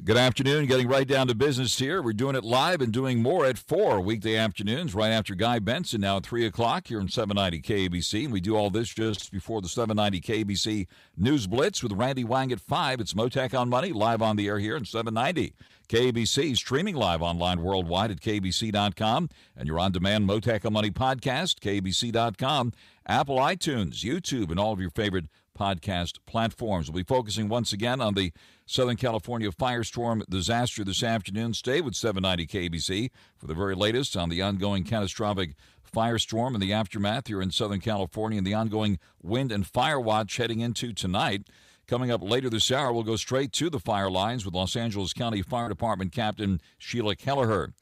Good afternoon. Getting right down to business here. We're doing it live and doing more at 4 weekday afternoons, right after Guy Benson, now at 3 o'clock here in 790 KABC. And we do all this just before the 790 KABC News Blitz with Randy Wang at 5. It's Mottek On Money, live on the air here in 790 KABC, streaming live online worldwide at KBC.com. And your on-demand Mottek On Money podcast, KBC.com, Apple, iTunes, YouTube, and all of your favorite podcast platforms. We'll be focusing once again on the Southern California firestorm disaster this afternoon. Stay with 790 KBC for the very latest on the ongoing catastrophic firestorm and the aftermath here in Southern California and the ongoing wind and fire watch heading into tonight. Coming up later this hour, we'll go straight to the fire lines with Los Angeles County Fire Department Captain SHIELA KELLLIHER.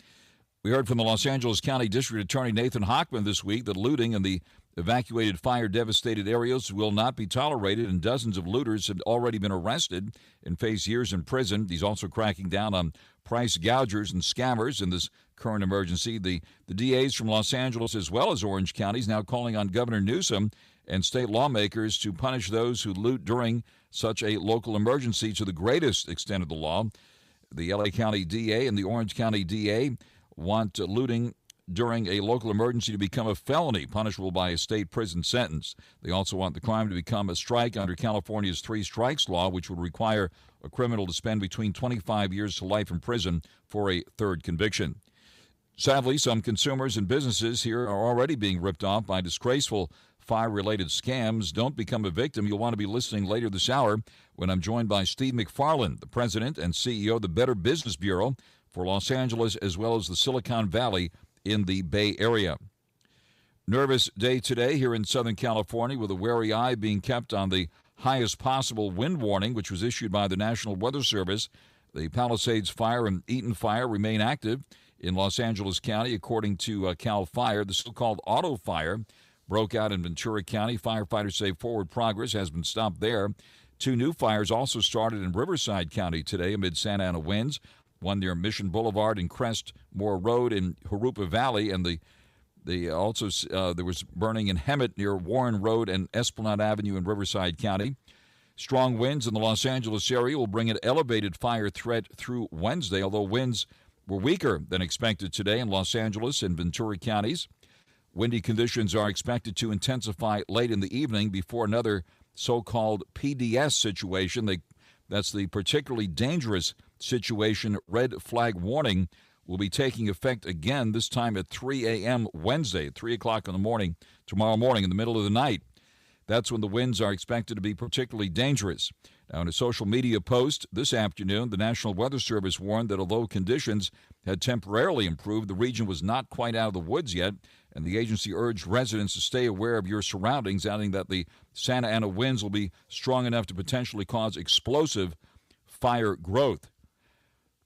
We heard from the Los Angeles County District Attorney Nathan Hochman this week that looting in the evacuated fire-devastated areas will not be tolerated, and dozens of looters have already been arrested and face years in prison. He's also cracking down on price gougers and scammers in this current emergency. The DAs from Los Angeles as well as Orange County is now calling on Governor Newsom and state lawmakers to punish those who loot during such a local emergency to the greatest extent of the law. The LA County DA and the Orange County DA want looting during a local emergency to become a felony, punishable by a state prison sentence. They also want the crime to become a strike under California's three strikes law, which would require a criminal to spend between 25 years to life in prison for a third conviction. Sadly, some consumers and businesses here are already being ripped off by disgraceful fire-related scams. Don't become a victim. You'll want to be listening later this hour when I'm joined by Steve McFARLAND, the president and CEO of the Better Business Bureau for Los Angeles as well as the Silicon Valley in the Bay Area. Nervous day today here in Southern California with a wary eye being kept on the highest possible wind warning, which was issued by the National Weather Service. The Palisades Fire and Eaton Fire remain active in Los Angeles County, according to CAL FIRE. The so-called auto fire broke out in Ventura County. Firefighters say forward progress has been stopped there. Two new fires also started in Riverside County today amid Santa Ana winds. One near Mission Boulevard and Crestmore Road in Jurupa Valley, and there was burning in Hemet near Warren Road and Esplanade Avenue in Riverside County. Strong winds in the Los Angeles area will bring an elevated fire threat through Wednesday, although winds were weaker than expected today in Los Angeles and Ventura counties. Windy conditions are expected to intensify late in the evening before another so-called PDS situation. That's the particularly dangerous situation red flag warning will be taking effect again, this time at 3 a.m. Wednesday, at 3 o'clock in the morning, tomorrow morning in the middle of the night. That's when the winds are expected to be particularly dangerous. Now, in a social media post this afternoon, the National Weather Service warned that although conditions had temporarily improved, the region was not quite out of the woods yet, and the agency urged residents to stay aware of your surroundings, adding that the Santa Ana winds will be strong enough to potentially cause explosive fire growth.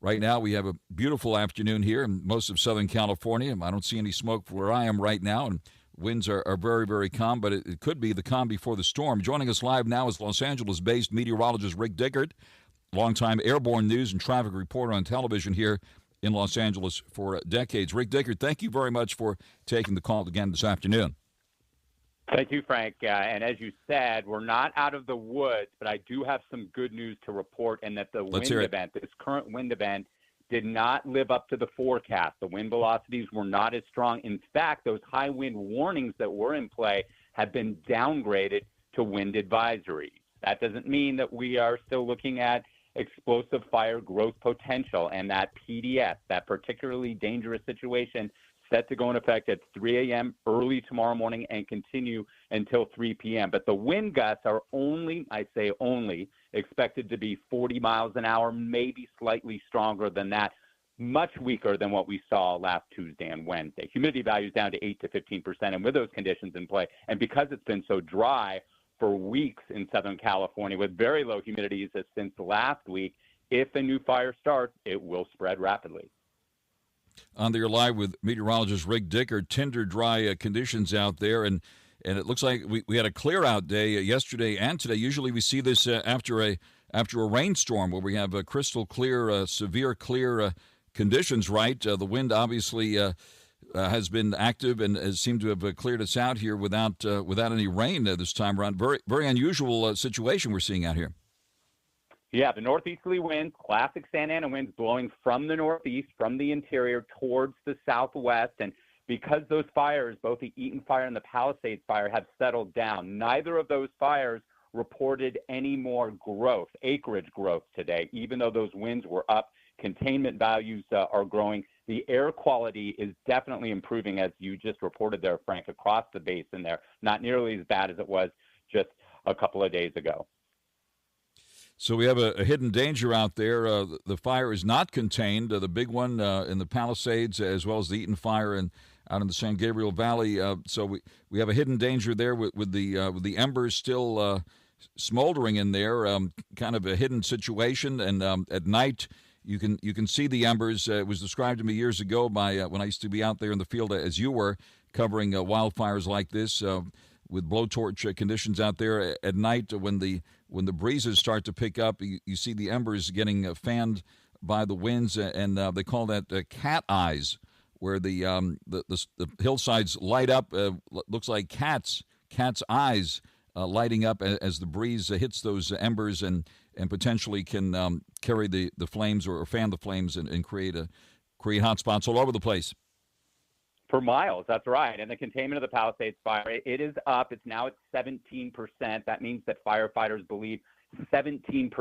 Right now, we have a beautiful afternoon here in most of Southern California. I don't see any smoke where I am right now, and winds are very, very calm, but it could be the calm before the storm. Joining us live now is Los Angeles-based meteorologist Rick DICKERT, longtime airborne news and traffic reporter on television here in Los Angeles for decades. Rick DICKERT, thank you very much for taking the call again this afternoon. Thank you, Frank. And as you said, we're not out of the woods, but I do have some good news to report, and that the wind event, this current wind event, did not live up to the forecast. The wind velocities were not as strong. In fact, those high wind warnings that were in play have been downgraded to wind advisories. That doesn't mean that we are still looking at explosive fire growth potential, and that PDS, that particularly dangerous situation, set to go in effect at 3 a.m. early tomorrow morning and continue until 3 p.m. But the wind gusts are only, I say only, expected to be 40 miles an hour, maybe slightly stronger than that, much weaker than what we saw last Tuesday and Wednesday. Humidity values down to 8 to 15%, and with those conditions in play, and because it's been so dry for weeks in Southern California with very low humidities since last week, if a new fire starts, it will spread rapidly. On there live with meteorologist Rick DICKERT. Tinder dry conditions out there, and it looks like we had a clear out day yesterday and today. Usually we see this after a rainstorm where we have crystal clear, severe clear conditions, right? The wind obviously has been active and has seemed to have cleared us out here without any rain this time around. Very, very unusual situation we're seeing out here. Yeah, the northeasterly winds, classic Santa Ana winds blowing from the northeast, from the interior towards the southwest. And because those fires, both the Eaton fire and the Palisades fire, have settled down, neither of those fires reported any more growth, acreage growth today, even though those winds were up. Containment values are growing. The air quality is definitely improving, as you just reported there, Frank, across the basin there. Not nearly as bad as it was just a couple of days ago. So we have a hidden danger out there. The fire is not contained. The big one in the Palisades, as well as the Eaton fire out in the San Gabriel Valley. So we have a hidden danger there with the embers still smoldering in there. Kind of a hidden situation. And at night, you can see the embers. It was described to me years ago by when I used to be out there in the field, as you were, covering wildfires like this. With blowtorch conditions out there at night, when the breezes start to pick up, you see the embers getting fanned by the winds, and they call that cat eyes, where the hillsides light up. Looks like cat's eyes lighting up as the breeze hits those embers and potentially can carry the flames or fan the flames and create hot spots all over the place. For miles, that's right. And the containment of the Palisades fire, it is up. It's now at 17%. That means that firefighters believe 17%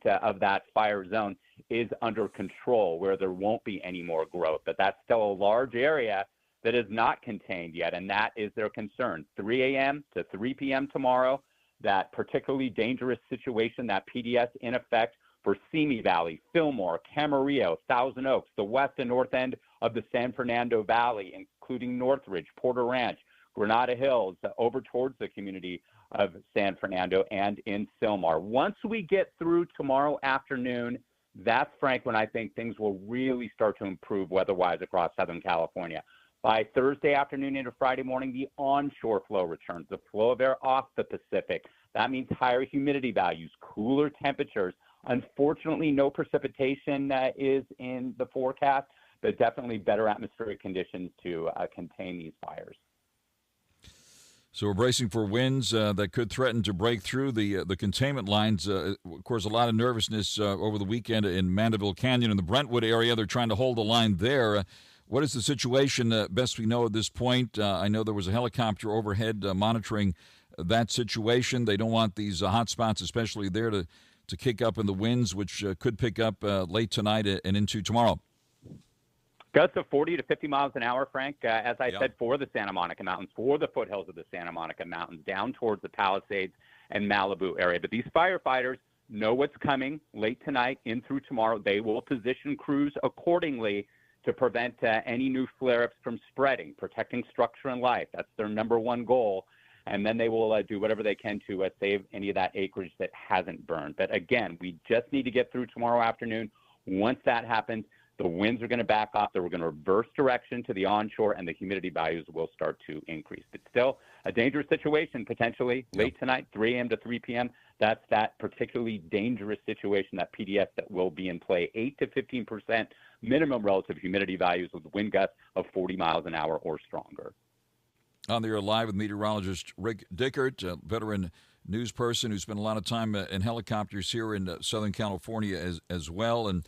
of that fire zone is under control, where there won't be any more growth. But that's still a large area that is not contained yet, and that is their concern. 3 a.m. to 3 p.m. tomorrow, that particularly dangerous situation, that PDS in effect for Simi Valley, Fillmore, Camarillo, Thousand Oaks, the west and north end of the San Fernando Valley, including Northridge, Porter Ranch, Granada Hills, over towards the community of San Fernando and in Sylmar. Once we get through tomorrow afternoon, that's, Frank, when I think things will really start to improve weather-wise across Southern California. By Thursday afternoon into Friday morning, the onshore flow returns, the flow of air off the Pacific. That means higher humidity values, cooler temperatures. Unfortunately, no precipitation is in the forecast, but definitely better atmospheric conditions to contain these fires. So we're bracing for winds that could threaten to break through the containment lines. Of course, a lot of nervousness over the weekend in Mandeville Canyon and the Brentwood area. They're trying to hold the line there. What is the situation best we know at this point? I know there was a helicopter overhead monitoring that situation. They don't want these hot spots, especially there, to kick up in the winds, which could pick up late tonight and into tomorrow. Gusts of 40 to 50 miles an hour, Frank, as I said, for the Santa Monica Mountains, for the foothills of the Santa Monica Mountains, down towards the Palisades and Malibu area. But these firefighters know what's coming late tonight in through tomorrow. They will position crews accordingly to prevent any new flare-ups from spreading, protecting structure and life. That's their number one goal. And then they will do whatever they can to save any of that acreage that hasn't burned. But again, we just need to get through tomorrow afternoon. Once that happens, the winds are going to back off. We're going to reverse direction to the onshore, and the humidity values will start to increase. But still, a dangerous situation potentially late tonight, 3 a.m. to 3 p.m. That's that particularly dangerous situation, that PDS that will be in play. 8 to 15% minimum relative humidity values with wind gusts of 40 miles an hour or stronger. On the air live with meteorologist Rick Dickert, a veteran news person who spent a lot of time in helicopters here in Southern California as well. And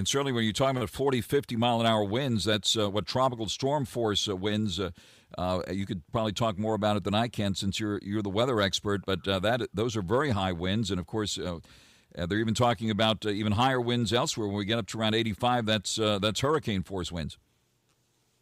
certainly when you're talking about 40, 50 mile an hour winds, that's what tropical storm force winds. You could probably talk more about it than I can, since you're the weather expert. But those are very high winds, and of course they're even talking about even higher winds elsewhere. When we get up to around 85, that's hurricane force winds.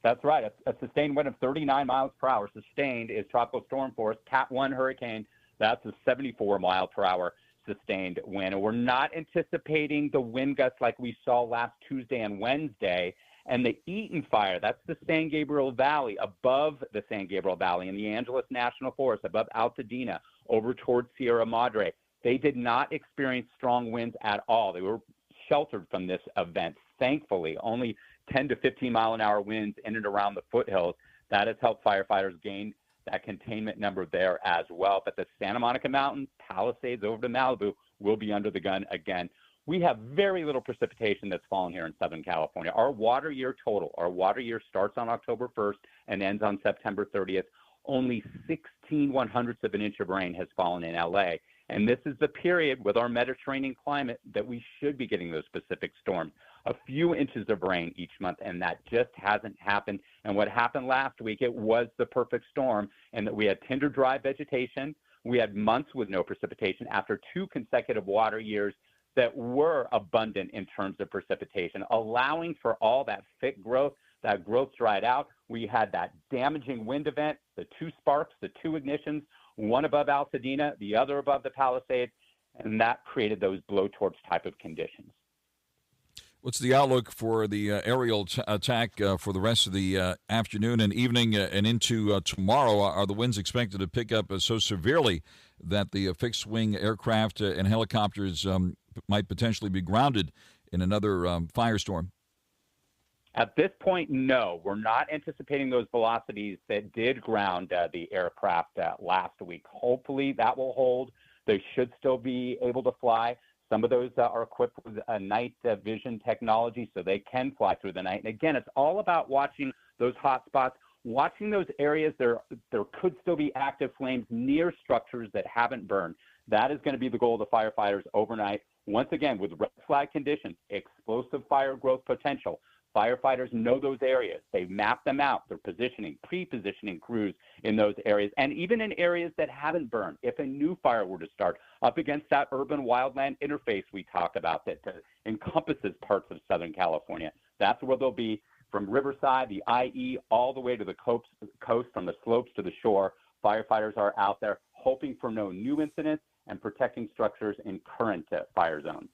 That's right. A sustained wind of 39 miles per hour. Sustained is tropical storm force. Cat 1 hurricane, that's a 74 mile per hour sustained wind. And we're not anticipating the wind gusts like we saw last Tuesday and Wednesday. And the Eaton fire, that's the San Gabriel Valley, above the San Gabriel Valley in the Angeles National Forest, above Altadena, over towards Sierra Madre. They did not experience strong winds at all. They were sheltered from this event, thankfully. Only 10 to 15 mile an hour winds in and around the foothills. That has helped firefighters gain that containment number there as well. But the Santa Monica Mountains, Palisades over to Malibu will be under the gun again. We have very little precipitation that's fallen here in Southern California. Our water year total, our water year starts on October 1st and ends on September 30th. Only 16 1/100ths of an inch of rain has fallen in LA. And this is the period with our Mediterranean climate that we should be getting those Pacific storms. A few inches of rain each month, and that just hasn't happened. And what happened last week, it was the perfect storm, and that we had tinder dry vegetation. We had months with no precipitation after 2 consecutive water years that were abundant in terms of precipitation, allowing for all that thick growth. That growth dried out. We had that damaging wind event, the 2 sparks, the 2 ignitions, one above Altadena, the other above the Palisades, and that created those blowtorch type of conditions. What's the outlook for the aerial attack for the rest of the afternoon and evening and into tomorrow? Are the winds expected to pick up so severely that the fixed-wing aircraft and helicopters might potentially be grounded in another firestorm? At this point, no. We're not anticipating those velocities that did ground the aircraft last week. Hopefully that will hold. They should still be able to fly. Some of those are equipped with night vision technology, so they can fly through the night. And again, it's all about watching those hot spots, watching those areas. There could still be active flames near structures that haven't burned. That is going to be the goal of the firefighters overnight. Once again, with red flag conditions, explosive fire growth potential, firefighters know those areas. They map them out. They're positioning, pre-positioning crews in those areas. And even in areas that haven't burned, if a new fire were to start up against that urban wildland interface we talked about that encompasses parts of Southern California, that's where they'll be from Riverside, the IE, all the way to the coast, from the slopes to the shore. Firefighters are out there hoping for no new incidents and protecting structures in current fire zones.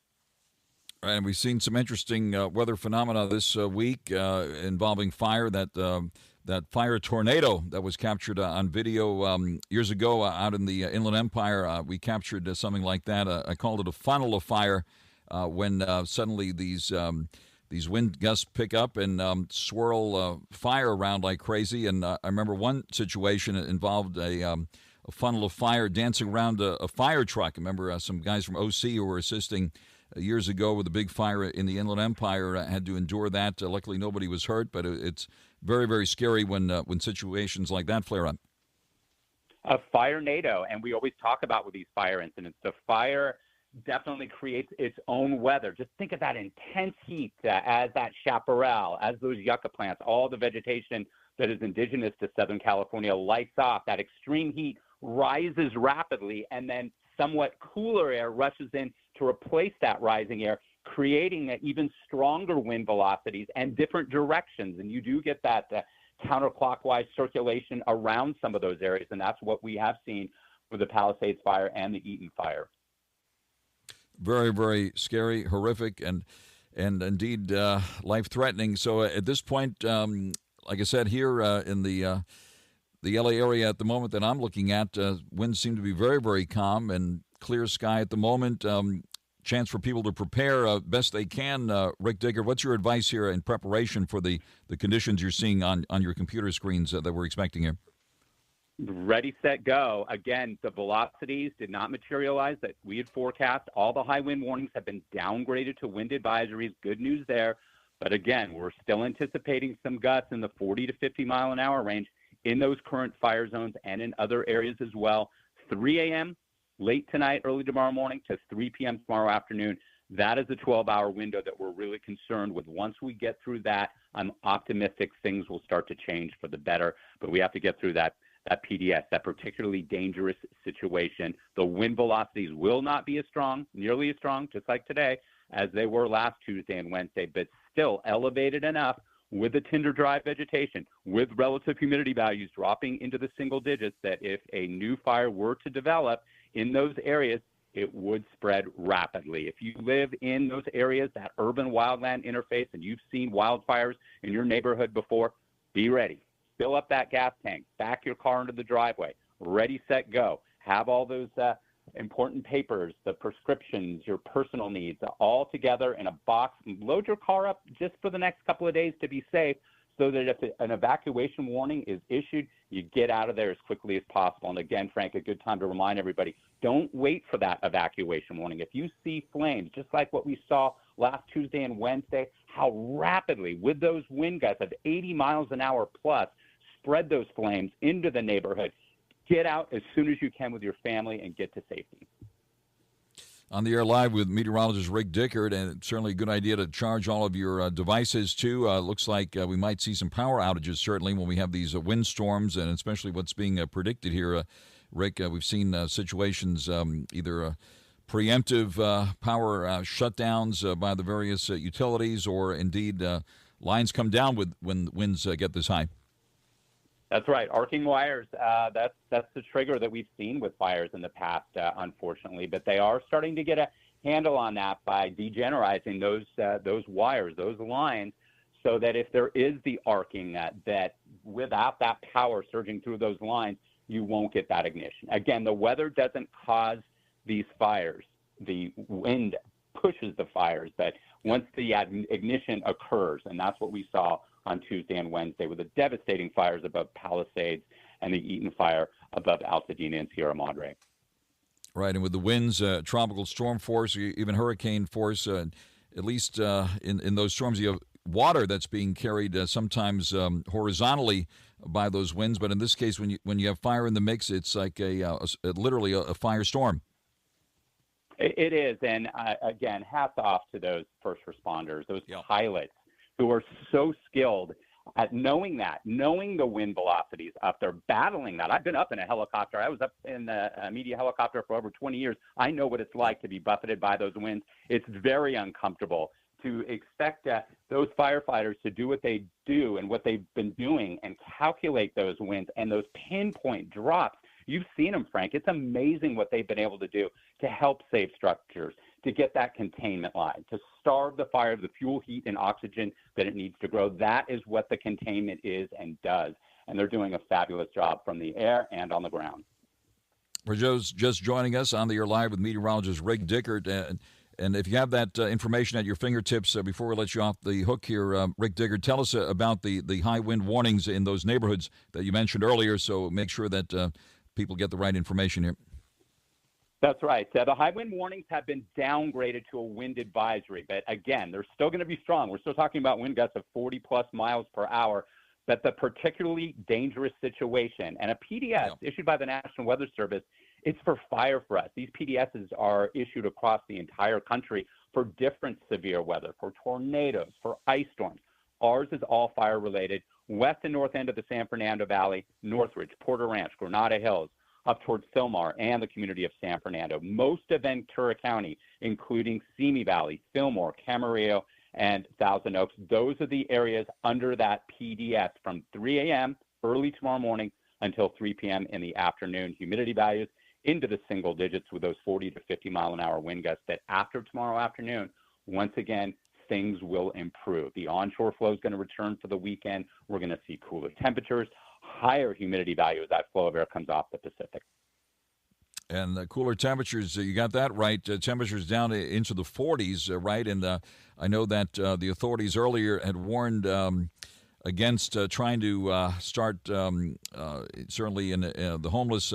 And we've seen some interesting weather phenomena this week involving fire. That fire tornado that was captured on video years ago out in the Inland Empire. We captured something like that. I called it a funnel of fire when suddenly these wind gusts pick up and swirl fire around like crazy. And I remember one situation involved a funnel of fire dancing around a fire truck. I remember some guys from OC who were assisting years ago with a big fire in the Inland Empire had to endure that. Luckily, nobody was hurt, but it's very, very scary when situations like that flare up. A fire NATO, and we always talk about with these fire incidents, the fire definitely creates its own weather. Just think of that intense heat as that chaparral, as those yucca plants, all the vegetation that is indigenous to Southern California lights off. That extreme heat rises rapidly, and then somewhat cooler air rushes in to replace that rising air, creating even stronger wind velocities and different directions. And you do get that counterclockwise circulation around some of those areas, and that's what we have seen with the Palisades fire and the Eaton fire. Very, very scary, horrific, and indeed life-threatening. So at this point, like I said, here in the LA area at the moment that I'm looking at, winds seem to be very, very calm and clear sky at the moment. Chance for people to prepare best they can. Rick Dickert, what's your advice here in preparation for the conditions you're seeing on your computer screens that we're expecting here? Ready, set, go. Again, the velocities did not materialize that we had forecast. All the high wind warnings have been downgraded to wind advisories. Good news there. But again, we're still anticipating some gusts in the 40 to 50 mile an hour range in those current fire zones and in other areas as well. 3 a.m. late tonight, early tomorrow morning to 3 p.m. tomorrow afternoon. That is a 12-hour window that we're really concerned with. Once we get through that, I'm optimistic things will start to change for the better. But we have to get through that PDS, that particularly dangerous situation. The wind velocities will not be as strong, nearly as strong, just like today, as they were last Tuesday and Wednesday, but still elevated enough with the tinder dry vegetation, with relative humidity values dropping into the single digits, that if a new fire were to develop in those areas, it would spread rapidly. If you live in those areas, that urban wildland interface, and you've seen wildfires in your neighborhood before, be ready. Fill up that gas tank, back your car into the driveway, ready, set, go. Have all those important papers, the prescriptions, your personal needs, all together in a box. Load your car up just for the next couple of days to be safe, so that if an evacuation warning is issued, you get out of there as quickly as possible. And again, Frank, a good time to remind everybody, don't wait for that evacuation warning. If you see flames, just like what we saw last Tuesday and Wednesday, how rapidly, with those wind gusts of 80 miles an hour plus, spread those flames into the neighborhood. Get out as soon as you can with your family and get to safety. On the air live with meteorologist Rick Dickert, and it's certainly a good idea to charge all of your devices too. Looks like we might see some power outages certainly when we have these windstorms, and especially what's being predicted here. Rick, we've seen situations either preemptive power shutdowns by the various utilities, or indeed lines come down when winds get this high. That's right. Arcing wires, that's the trigger that we've seen with fires in the past, unfortunately. But they are starting to get a handle on that by degenerating those wires, those lines, so that if there is the arcing, that without that power surging through those lines, you won't get that ignition. Again, the weather doesn't cause these fires. The wind pushes the fires. But once the ignition occurs, and that's what we saw on Tuesday and Wednesday with the devastating fires above Palisades and the Eaton fire above Altadena and Sierra Madre. Right, and with the winds, tropical storm force, even hurricane force, at least in those storms, you have water that's being carried sometimes horizontally by those winds. But in this case, when you have fire in the mix, it's like literally a firestorm. It is, and again, hats off to those first responders, those pilots who are so skilled at knowing the wind velocities up there, battling that. I've been up in a helicopter. I was up in a media helicopter for over 20 years. I know what it's like to be buffeted by those winds. It's very uncomfortable to expect those firefighters to do what they do and what they've been doing and calculate those winds and those pinpoint drops. You've seen them, Frank. It's amazing what they've been able to do to help save structures, to get that containment line, to starve the fire of the fuel, heat, and oxygen that it needs to grow. That is what the containment is and does. And they're doing a fabulous job from the air and on the ground. For Joe's just joining us on the air live with meteorologist Rick Dickert. And if you have that information at your fingertips, before we let you off the hook here, Rick Dickert, tell us about the high wind warnings in those neighborhoods that you mentioned earlier, so make sure that people get the right information here. That's right. The high wind warnings have been downgraded to a wind advisory. But again, they're still going to be strong. We're still talking about wind gusts of 40-plus miles per hour. But the particularly dangerous situation, and a PDS issued by the National Weather Service, it's for fire for us. These PDSs are issued across the entire country for different severe weather, for tornadoes, for ice storms. Ours is all fire-related. West and north end of the San Fernando Valley, Northridge, Porter Ranch, Granada Hills, up towards Fillmore and the community of San Fernando. Most of Ventura County, including Simi Valley, Fillmore, Camarillo, and Thousand Oaks. Those are the areas under that PDS from 3 a.m. early tomorrow morning until 3 p.m. in the afternoon. Humidity values into the single digits with those 40 to 50 mile an hour wind gusts that after tomorrow afternoon, once again, things will improve. The onshore flow is going to return for the weekend. We're going to see cooler temperatures, higher humidity value as that flow of air comes off the Pacific. And the cooler temperatures, you got that right. Temperatures down into the 40s, right? And I know that the authorities earlier had warned against trying to start, certainly in the homeless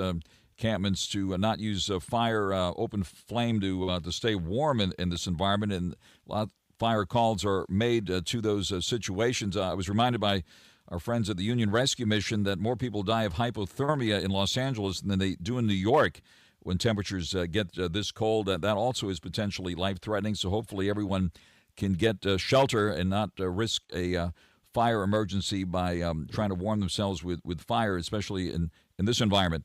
encampments, to not use fire, open flame to stay warm in this environment. And a lot of fire calls are made to those situations. I was reminded by our friends at the Union Rescue Mission that more people die of hypothermia in Los Angeles than they do in New York when temperatures get this cold. That also is potentially life-threatening, so hopefully everyone can get shelter and not risk a fire emergency by trying to warm themselves with fire, especially in this environment.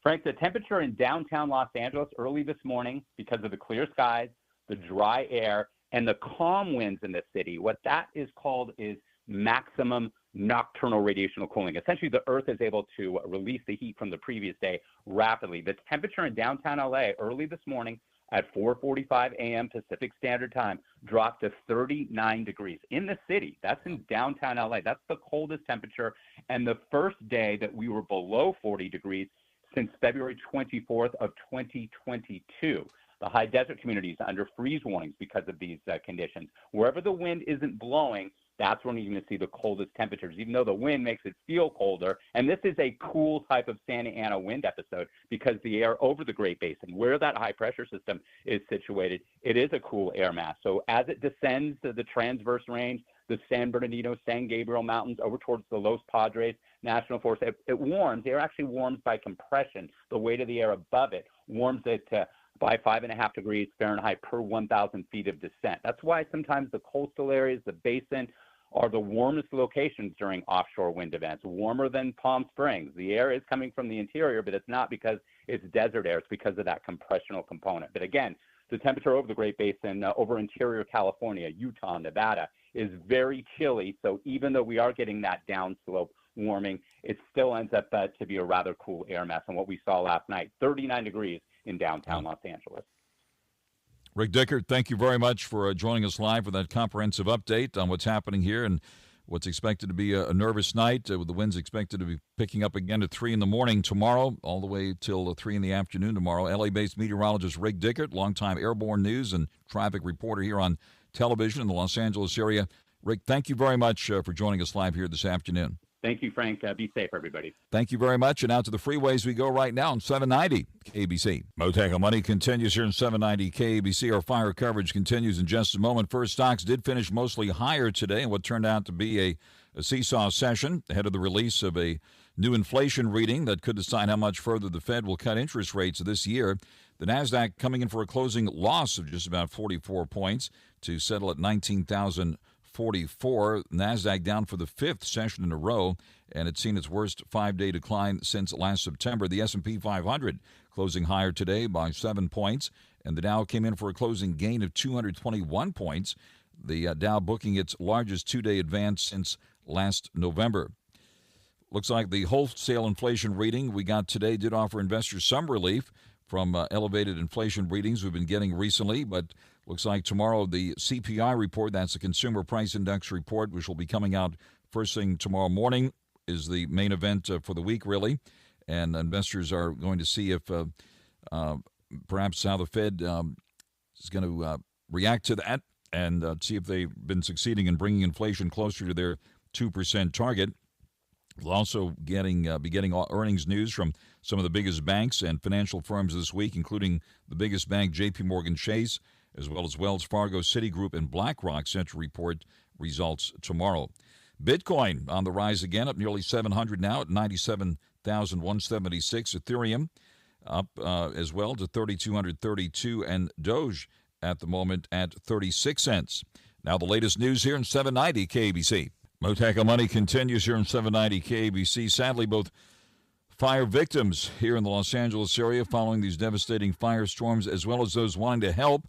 Frank, the temperature in downtown Los Angeles early this morning, because of the clear skies, the dry air, and the calm winds in the city, what that is called is maximum nocturnal radiational cooling. Essentially, the Earth is able to release the heat from the previous day rapidly. The temperature in downtown LA early this morning at 4:45 a.m. Pacific Standard Time dropped to 39 degrees in the city. That's in downtown LA. That's the coldest temperature, and the first day that we were below 40 degrees since February 24th of 2022. The high desert communities under freeze warnings because of these conditions. Wherever the wind isn't blowing, that's when you're going to see the coldest temperatures, even though the wind makes it feel colder. And this is a cool type of Santa Ana wind episode because the air over the Great Basin, where that high pressure system is situated, it is a cool air mass. So as it descends to the transverse range, the San Bernardino, San Gabriel Mountains over towards the Los Padres National Forest, it warms. The air actually warms by compression. The weight of the air above it warms it by 5.5 degrees Fahrenheit per 1,000 feet of descent. That's why sometimes the coastal areas, the basin, are the warmest locations during offshore wind events, warmer than Palm Springs. The air is coming from the interior, but it's not because it's desert air. It's because of that compressional component. But again, the temperature over the Great Basin, over interior California, Utah, Nevada, is very chilly. So even though we are getting that downslope warming, it still ends up to be a rather cool air mass. And what we saw last night, 39 degrees in downtown Los Angeles. Rick Dickert, thank you very much for joining us live for that comprehensive update on what's happening here and what's expected to be a nervous night, with the winds expected to be picking up again at 3 in the morning tomorrow, all the way till 3 in the afternoon tomorrow. LA-based meteorologist Rick Dickert, longtime airborne news and traffic reporter here on television in the Los Angeles area. Rick, thank you very much for joining us live here this afternoon. Thank you, Frank. Be safe, everybody. Thank you very much. And out to the freeways we go right now on 790 KBC. Mottek On Money continues here in 790 KBC. Our fire coverage continues in just a moment. First, stocks did finish mostly higher today in what turned out to be a seesaw session ahead of the release of a new inflation reading that could decide how much further the Fed will cut interest rates this year. The Nasdaq coming in for a closing loss of just about 44 points to settle at 19,044. Nasdaq down for the fifth session in a row, and it's seen its worst five-day decline since last September. The S&P 500 closing higher today by 7 points, and the Dow came in for a closing gain of 221 points. The Dow booking its largest two-day advance since last November. Looks like the wholesale inflation reading we got today did offer investors some relief from elevated inflation readings we've been getting recently, but looks like tomorrow the CPI report, that's the Consumer Price Index report, which will be coming out first thing tomorrow morning, is the main event for the week, really. And investors are going to see if perhaps how the Fed is going to react to that and see if they've been succeeding in bringing inflation closer to their 2% target. We'll also be getting earnings news from some of the biggest banks and financial firms this week, including the biggest bank, J.P. Morgan Chase, as well as Wells Fargo, Citigroup, and BlackRock, set to report results tomorrow. Bitcoin on the rise again, up nearly 700 now at 97,176. Ethereum up as well to 3,232, and Doge at the moment at 36 cents. Now the latest news here in 790 KBC. Mottek On Money continues here in 790 KBC. Sadly, both fire victims here in the Los Angeles area following these devastating firestorms, as well as those wanting to help,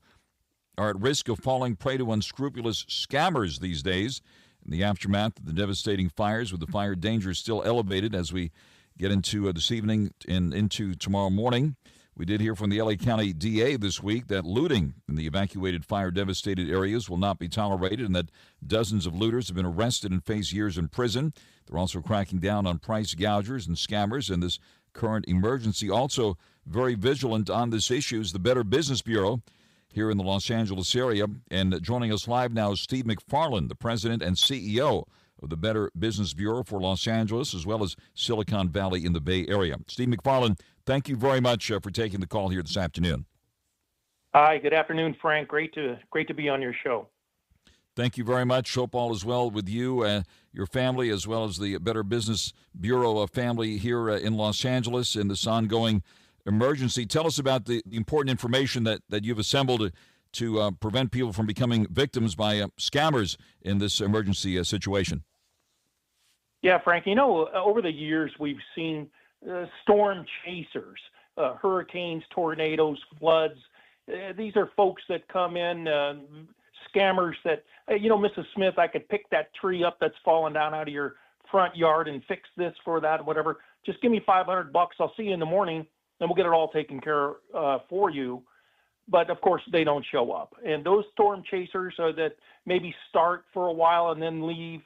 are at risk of falling prey to unscrupulous scammers these days. In the aftermath of the devastating fires, with the fire danger still elevated as we get into this evening and into tomorrow morning. We did hear from the LA County DA this week that looting in the evacuated fire-devastated areas will not be tolerated, and that dozens of looters have been arrested and face years in prison. They're also cracking down on price gougers and scammers in this current emergency. Also very vigilant on this issue is the Better Business Bureau here in the Los Angeles area. And joining us live now is Steve McFARLAND, the president and CEO of the Better Business Bureau for Los Angeles, as well as Silicon Valley in the Bay Area. Steve McFARLAND, thank you very much for taking the call here this afternoon. Hi, good afternoon, Frank. Great to be on your show. Thank you very much. Hope all is well with you, your family, as well as the Better Business Bureau family here in Los Angeles in this ongoing emergency. Tell us about the important information that you've assembled to prevent people from becoming victims by scammers in this emergency situation. Yeah, Frank, over the years we've seen storm chasers, hurricanes, tornadoes, floods. These are folks that come in, scammers that, Mrs. Smith, I could pick that tree up that's fallen down out of your front yard and fix this for that, whatever. Just give me $500. I'll see you in the morning, and we'll get it all taken care of for you. But, of course, they don't show up. And those storm chasers that maybe start for a while and then leave.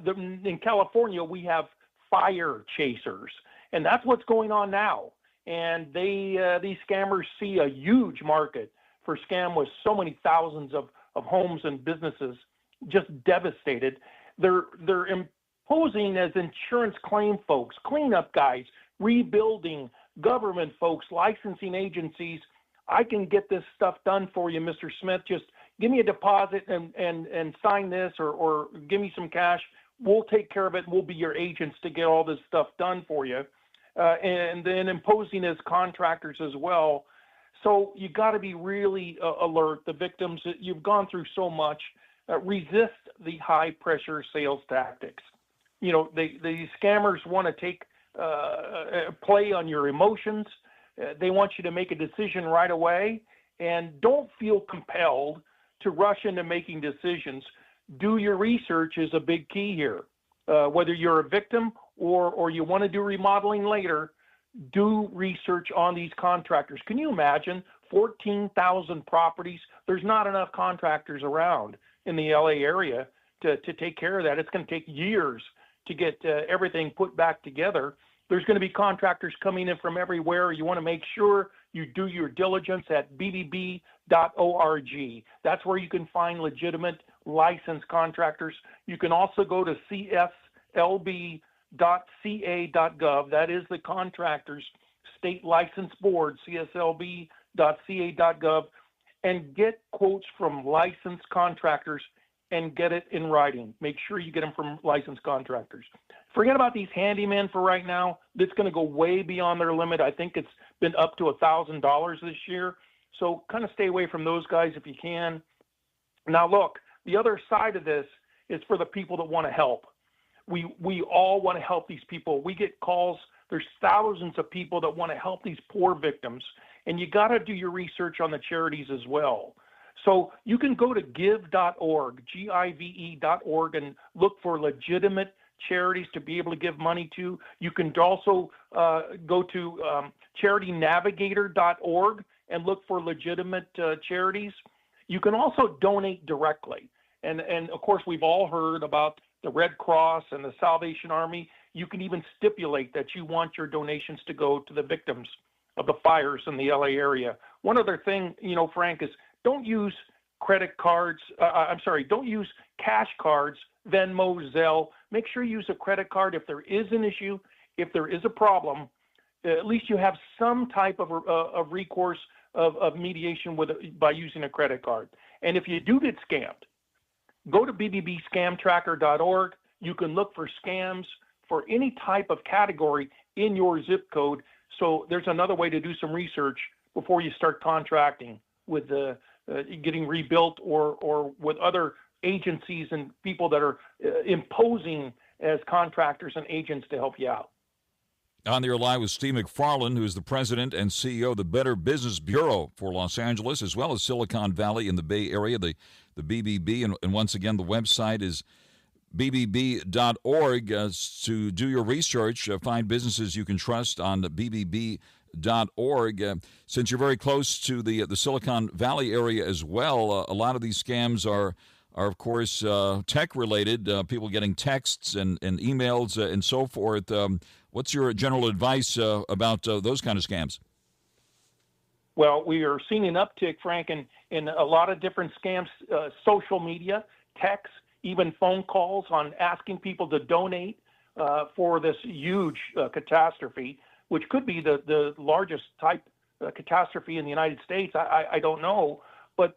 In California, we have fire chasers, and that's what's going on now. And these scammers see a huge market for scam with so many thousands of homes and businesses just devastated. They're imposing as insurance claim folks, cleanup guys, rebuilding, government folks, licensing agencies. I can get this stuff done for you, Mr. Smith. Just give me a deposit and sign this or give me some cash. We'll take care of it. We'll be your agents to get all this stuff done for you. And then imposing as contractors as well. So you got to be really alert. The victims, you've gone through so much. Resist the high pressure sales tactics. You know, the scammers want to take play on your emotions. They want you to make a decision right away, and don't feel compelled to rush into making decisions. Do your research is a big key here. Whether you're a victim or you want to do remodeling later, do research on these contractors. Can you imagine 14,000 properties? There's not enough contractors around in the LA area to take care of that. It's going to take years to get everything put back together. There's going to be contractors coming in from everywhere. You want to make sure you do your diligence at bbb.org. That's where you can find legitimate licensed contractors. You can also go to cslb.ca.gov. That is the contractors state license board, cslb.ca.gov, and get quotes from licensed contractors and get it in writing. Make sure you get them from licensed contractors. Forget about these handymen for right now. That's going to go way beyond their limit. I think it's been up to $1,000 this year. So kind of stay away from those guys if you can. Now look, the other side of this is for the people that want to help. We all want to help these people. We get calls. There's thousands of people that want to help these poor victims. And you got to do your research on the charities as well. So you can go to give.org, give.org, and look for legitimate charities to be able to give money to. You can also go to charitynavigator.org and look for legitimate charities. You can also donate directly. And of course, we've all heard about the Red Cross and the Salvation Army. You can even stipulate that you want your donations to go to the victims of the fires in the LA area. One other thing, Frank, is don't use credit cards. Don't use cash cards, Venmo, Zelle. Make sure you use a credit card if there is an issue, if there is a problem. At least you have some type of recourse of mediation by using a credit card. And if you do get scammed, go to bbbscamtracker.org. You can look for scams for any type of category in your zip code. So there's another way to do some research before you start contracting with getting rebuilt or with other agencies and people that are imposing as contractors and agents to help you out. On the line with Steve McFARLAND, who is the president and CEO of the Better Business Bureau for Los Angeles, as well as Silicon Valley in the Bay Area, the BBB. And once again, the website is bbb.org to do your research. Find businesses you can trust on bbb.org. Since you're very close to the Silicon Valley area as well, a lot of these scams are of course, tech-related, people getting texts and emails and so forth. What's your general advice about those kind of scams? Well, we are seeing an uptick, Frank, in a lot of different scams, social media, texts, even phone calls on asking people to donate for this huge catastrophe, which could be the largest type catastrophe in the United States. I don't know. But,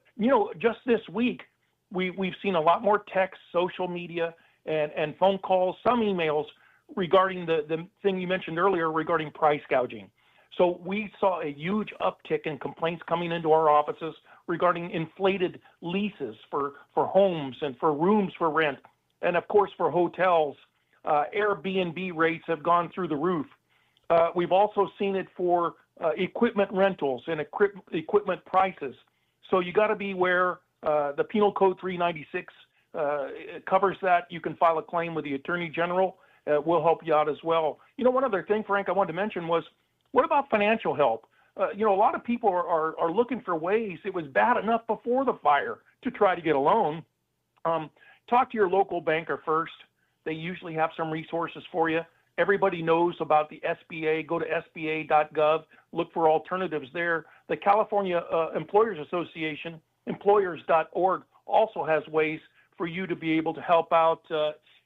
just this week, we've seen a lot more texts, social media, and phone calls, some emails regarding the thing you mentioned earlier regarding price gouging. So we saw a huge uptick in complaints coming into our offices regarding inflated leases for homes and for rooms for rent, and of course for hotels. Airbnb rates have gone through the roof. We've also seen it for equipment rentals and equipment prices. So you got to be aware. The Penal Code 396 covers that. You can file a claim with the Attorney General. We'll help you out as well. One other thing, Frank, I wanted to mention was, what about financial help? A lot of people are looking for ways. It was bad enough before the fire to try to get a loan. Talk to your local banker first. They usually have some resources for you. Everybody knows about the SBA. Go to sba.gov. Look for alternatives there. The California Employers Association, employers.org, also has ways for you to be able to help out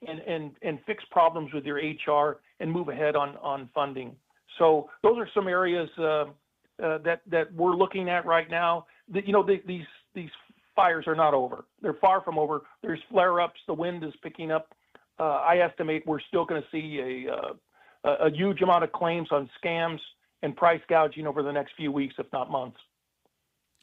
and fix problems with your HR and move ahead on funding. So those are some areas that we're looking at right now. These fires are not over. They're far from over. There's flare-ups. The wind is picking up. I estimate we're still going to see a huge amount of claims on scams and price gouging over the next few weeks, if not months.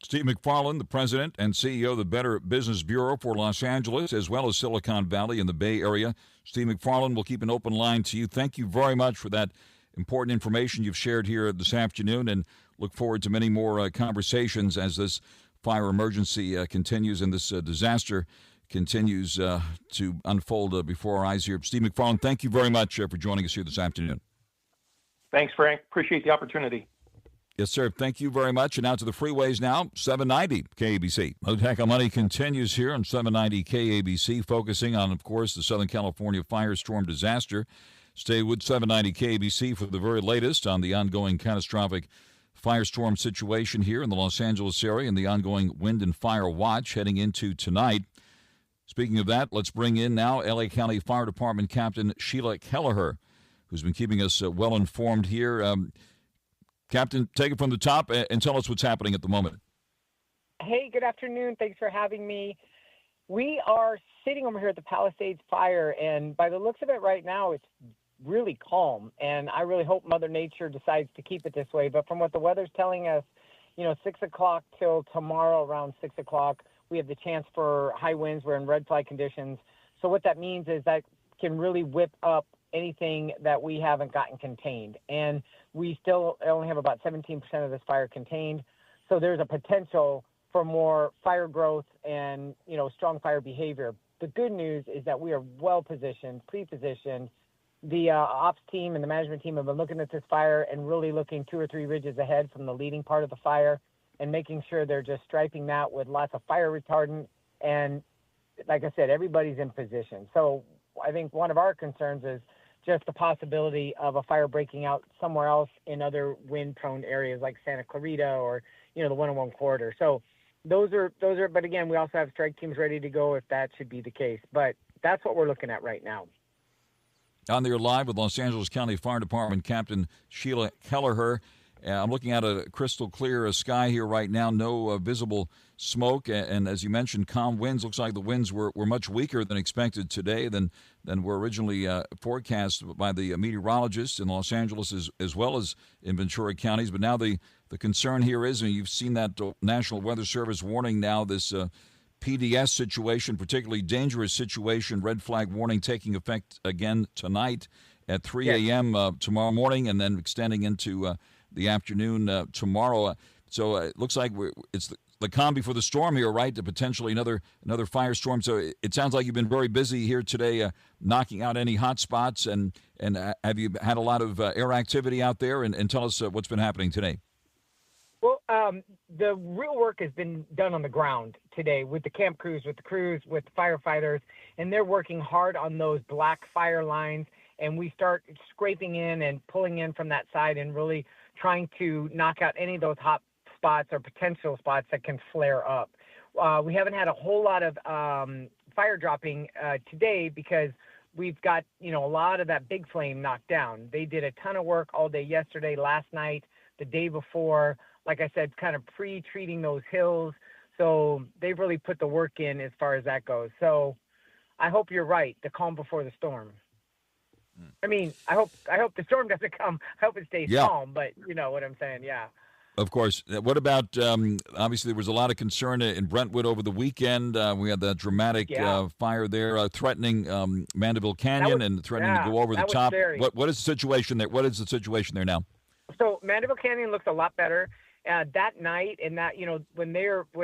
Steve McFarLAND, the president and CEO of the Better Business Bureau for Los Angeles, as well as Silicon Valley and the Bay Area. Steve McFarLAND, will keep an open line to you. Thank you very much for that important information you've shared here this afternoon, and look forward to many more conversations as this fire emergency continues and this disaster continues to unfold before our eyes here. Steve McFarLAND, thank you very much for joining us here this afternoon. Thanks, Frank. Appreciate the opportunity. Yes, sir. Thank you very much. And out to the freeways now, 790 KABC. Mottek On Money continues here on 790 KABC, focusing on, of course, the Southern California firestorm disaster. Stay with 790 KABC for the very latest on the ongoing catastrophic firestorm situation here in the Los Angeles area and the ongoing wind and fire watch heading into tonight. Speaking of that, let's bring in now L.A. County Fire Department Captain SHIELA, KELLLIHER, who's been keeping us well informed here. Captain, take it from the top and tell us what's happening at the moment. Hey, good afternoon. Thanks for having me. We are sitting over here at the Palisades Fire, and by the looks of it right now, it's really calm, and I really hope Mother Nature decides to keep it this way. But from what the weather's telling us, 6 o'clock till tomorrow around 6 o'clock, we have the chance for high winds. We're in red flag conditions. So what that means is that can really whip up anything that we haven't gotten contained. And we still only have about 17% of this fire contained. So there's a potential for more fire growth and, strong fire behavior. The good news is that we are well positioned, pre-positioned. The ops team and the management team have been looking at this fire and really looking 2 or 3 ridges ahead from the leading part of the fire and making sure they're just striping that with lots of fire retardant. And like I said, everybody's in position. So I think one of our concerns is just the possibility of a fire breaking out somewhere else in other wind-prone areas like Santa Clarita or, the 101 corridor. So those are, but again, we also have strike teams ready to go if that should be the case. But that's what we're looking at right now. On there live with Los Angeles County Fire Department Captain SHIELA, KELLLIHER. I'm looking at a crystal clear sky here right now, no visible smoke, and as you mentioned, calm winds. Looks like the winds were much weaker than expected today than were originally forecast by the meteorologists in Los Angeles as well as in Ventura counties. But now the concern here is, and you've seen that National Weather Service warning now, this PDS situation, particularly dangerous situation, red flag warning taking effect again tonight at 3 a.m. Tomorrow morning, and then extending into the afternoon tomorrow. So it looks like it's the calm before the storm here, right? To potentially another firestorm. So it sounds like you've been very busy here today, knocking out any hot spots. And have you had a lot of air activity out there? And tell us what's been happening today. Well, the real work has been done on the ground today with the camp crews, with the firefighters, and they're working hard on those black fire lines. And we start scraping in and pulling in from that side and really trying to knock out any of those hot spots or potential spots that can flare up. We haven't had a whole lot of fire dropping today because we've got, a lot of that big flame knocked down. They did a ton of work all day yesterday, last night, the day before, like I said, kind of pre-treating those hills. So they've really put the work in as far as that goes. So I hope you're right, the calm before the storm. I mean, I hope the storm doesn't come. I hope it stays calm, but you know what I'm saying, yeah. Of course. What about, obviously there was a lot of concern in Brentwood over the weekend. We had that dramatic fire there threatening Mandeville Canyon and threatening to go over the top. What is the situation there? What is the situation there now? So Mandeville Canyon looks a lot better. That night and that, when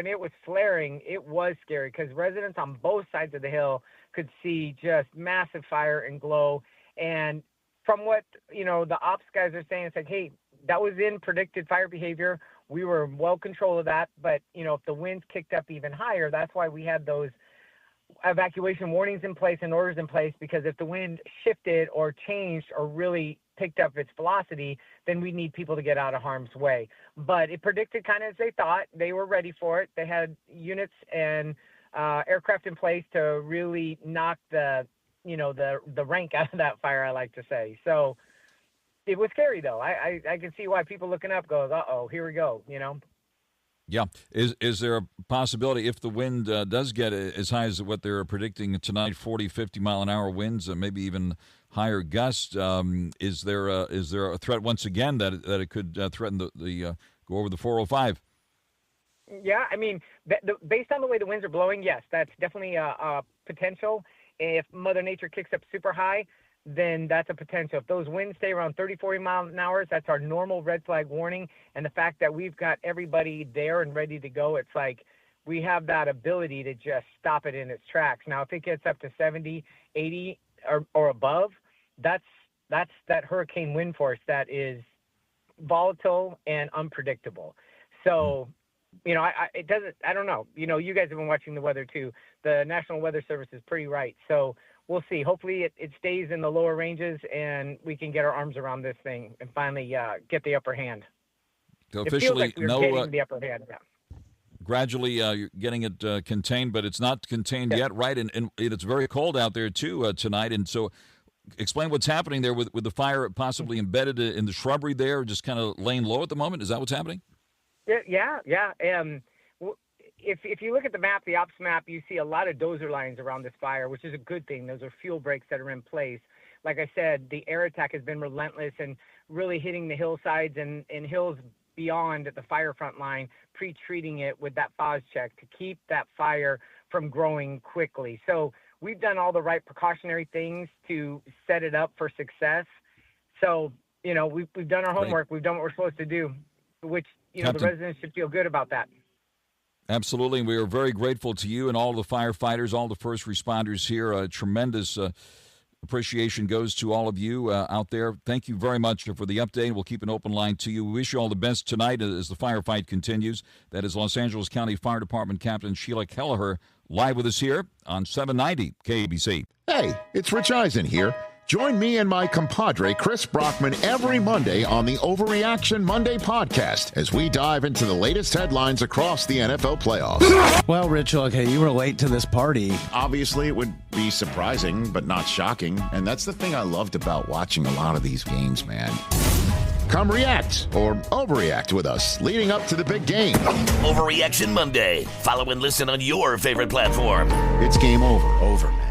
it was flaring, it was scary because residents on both sides of the hill could see just massive fire and glow. And from what, the ops guys are saying, it's like, hey, that was in predicted fire behavior. We were well control of that. But, if the winds kicked up even higher, that's why we had those evacuation warnings in place and orders in place, because if the wind shifted or changed or really picked up its velocity, then we need people to get out of harm's way. But it predicted kind of as they thought. They were ready for it. They had units and aircraft in place to really knock the rank out of that fire, I like to say. So it was scary, though. I can see why people looking up goes, uh-oh, here we go, Yeah. Is there a possibility if the wind does get as high as what they're predicting tonight, 40, 50-mile-an-hour winds, maybe even higher gusts, is there a threat once again that it could threaten the go over the 405? Yeah, I mean, based on the way the winds are blowing, yes, that's definitely a potential. If Mother Nature kicks up super high, then that's a potential. If those winds stay around 30, 40 miles an hour, that's our normal red flag warning. And the fact that we've got everybody there and ready to go, it's like we have that ability to just stop it in its tracks. Now, if it gets up to 70, 80 or above, that's that hurricane wind force that is volatile and unpredictable. So, you know, I don't know. You know, you guys have been watching the weather too. The National Weather Service is pretty right. So we'll see. Hopefully it stays in the lower ranges and we can get our arms around this thing and finally get the upper hand. So it feels like we're getting the upper hand. Yeah. Gradually, you're getting it contained, but it's not contained yet, right? And it's very cold out there too tonight. And so, explain what's happening there with the fire possibly embedded in the shrubbery there, just kind of laying low at the moment. Is that what's happening? Yeah. If you look at the map, the ops map, you see a lot of dozer lines around this fire, which is a good thing. Those are fuel breaks that are in place. Like I said, the air attack has been relentless and really hitting the hillsides and hills beyond at the fire front line, pre-treating it with that FOS check to keep that fire from growing quickly. So we've done all the right precautionary things to set it up for success. So, you know, we've done our homework. We've done what we're supposed to do, which, you know, the residents should feel good about that. Absolutely. And we are very grateful to you and all the firefighters, all the first responders here. Tremendous appreciation goes to all of you out there. Thank you very much for the update. We'll keep an open line to you. We wish you all the best tonight as the firefight continues. That is Los Angeles County Fire Department Captain SHIELA KELLLIHER live with us here on 790 KABC. Hey, it's Rich Eisen here. Join me and my compadre, Chris Brockman, every Monday on the Overreaction Monday podcast as we dive into the latest headlines across the NFL playoffs. Well, Rich, okay, you were late to this party. Obviously, it would be surprising, but not shocking. And that's the thing I loved about watching a lot of these games, man. Come react or overreact with us leading up to the big game. Overreaction Monday. Follow and listen on your favorite platform. It's game over. Over, man.